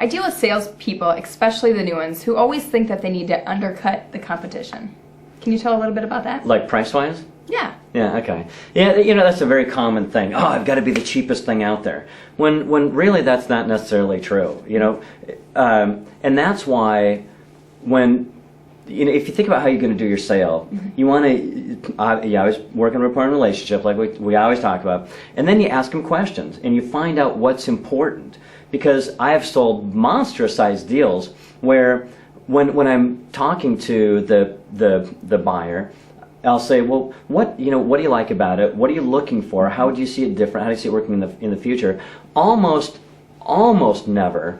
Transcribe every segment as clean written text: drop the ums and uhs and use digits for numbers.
I deal with salespeople, especially the new ones, who always think that they need to undercut the competition. Can you tell a little bit about that? Like price-wise? Yeah. Yeah, okay. Yeah, that's a very common thing. Oh, I've got to be the cheapest thing out there. When really that's not necessarily true, and that's why if you think about how you're going to do your sale, you want to, I always work in rapport and relationship like we always talk about, and then you ask them questions and you find out what's important. Because I have sold monstrous-sized deals where when I'm talking to the buyer, I'll say, well, what do you like about it? What are you looking for? How do you see it different? How do you see it working in the future? Almost never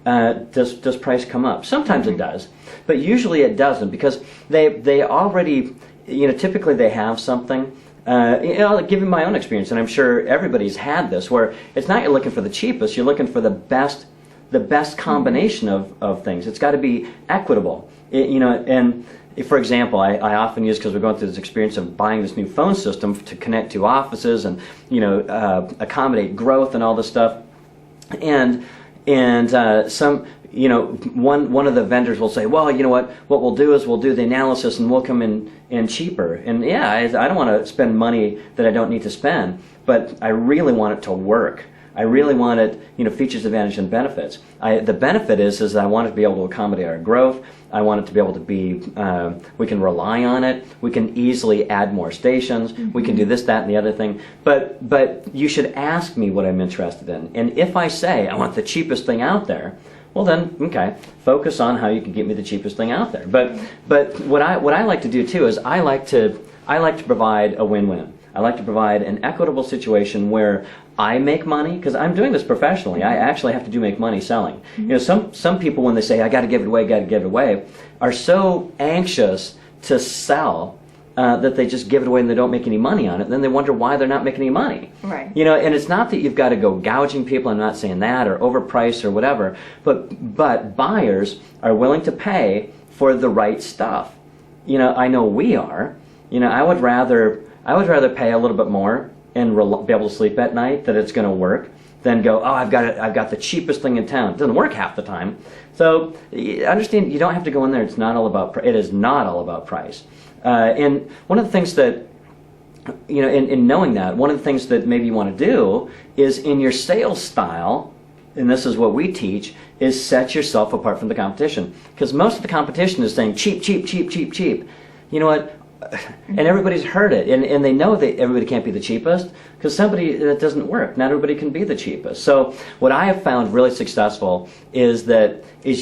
does price come up. Sometimes it does, but usually it doesn't, because they already, typically they have something. I'll give you my own experience, and I'm sure everybody's had this, where it's not you're looking for the cheapest, you're looking for the best combination of things. It's got to be equitable, and for example, I often use, because we're going through this experience of buying this new phone system to connect to offices and accommodate growth and all this stuff, and some. One of the vendors will say, well, what we'll do is we'll do the analysis and we'll come in cheaper. And yeah, I don't want to spend money that I don't need to spend, but I really want it to work. I really want it, features, advantages, and benefits. The benefit is that I want it to be able to accommodate our growth. I want it to be able to be, we can rely on it. We can easily add more stations. We can do this, that, and the other thing. But you should ask me what I'm interested in. And if I say I want the cheapest thing out there, well then, okay, focus on how you can get me the cheapest thing out there. But what I like to do too is I like to provide a win-win. I like to provide an equitable situation where I make money, because I'm doing this professionally. I actually have to make money selling. Some people, when they say I got to give it away, are so anxious to sell that they just give it away and they don't make any money on it. And then they wonder why they're not making any money. Right. And it's not that you've got to go gouging people. I'm not saying that, or overprice or whatever. But buyers are willing to pay for the right stuff. I know we are. I would rather pay a little bit more and be able to sleep at night that it's going to work than go, oh, I've got the cheapest thing in town. It doesn't work half the time. So understand, you don't have to go in there. It is not all about price. And one of the things that, in knowing that, one of the things that maybe you want to do is in your sales style, and this is what we teach, is set yourself apart from the competition. Because most of the competition is saying cheap, cheap, cheap, cheap, cheap. You know what? And everybody's heard it, and they know that everybody can't be the cheapest, because that doesn't work. Not everybody can be the cheapest. So what I have found really successful is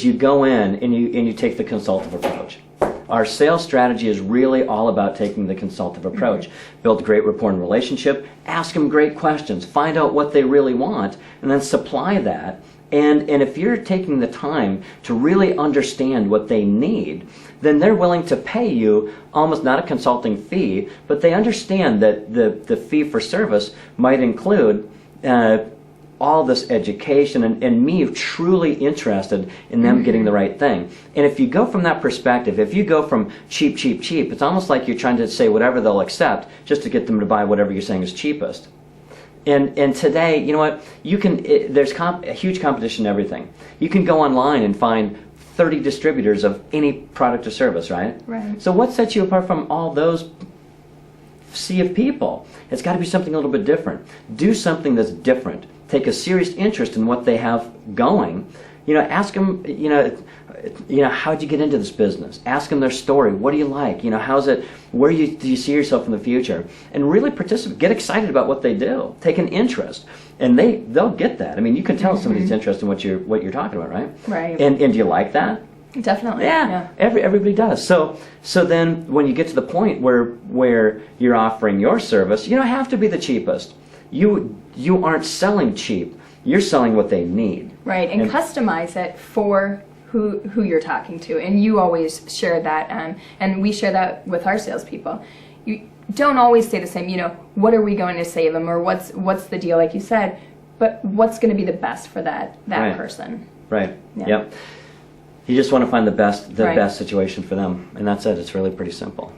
you go in and you take the consultative approach. Our sales strategy is really all about taking the consultative approach. Build great rapport and relationship, ask them great questions, find out what they really want, and then supply that. And if you're taking the time to really understand what they need, then they're willing to pay you almost not a consulting fee, but they understand that the fee for service might include all this education and me truly interested in them getting the right thing. And if you go from that perspective, if you go from cheap, cheap, cheap, it's almost like you're trying to say whatever they'll accept just to get them to buy whatever you're saying is cheapest. And today, you know what? There's a huge competition in everything. You can go online and find 30 distributors of any product or service, right? Right. So what sets you apart from all those sea of people? It's got to be something a little bit different. Do something that's different. Take a serious interest in what they have going. Ask them, how'd you get into this business? Ask them their story. What do you like? How's it? Where do you see yourself in the future? And really participate. Get excited about what they do. Take an interest, and they'll get that. I mean, you can tell somebody's interested in what you're talking about, right? Right. And do you like that? Definitely. Yeah. Everybody does. So then when you get to the point where you're offering your service, you don't have to be the cheapest. You aren't selling cheap. You're selling what they need. Right, and customize it for who you're talking to. And you always share that, and we share that with our salespeople. You don't always say the same, what are we going to save them, or what's the deal, like you said, but what's going to be the best for that right. person. Right, yeah. Yep. You just want to find the best situation for them, and that's it. It's really pretty simple.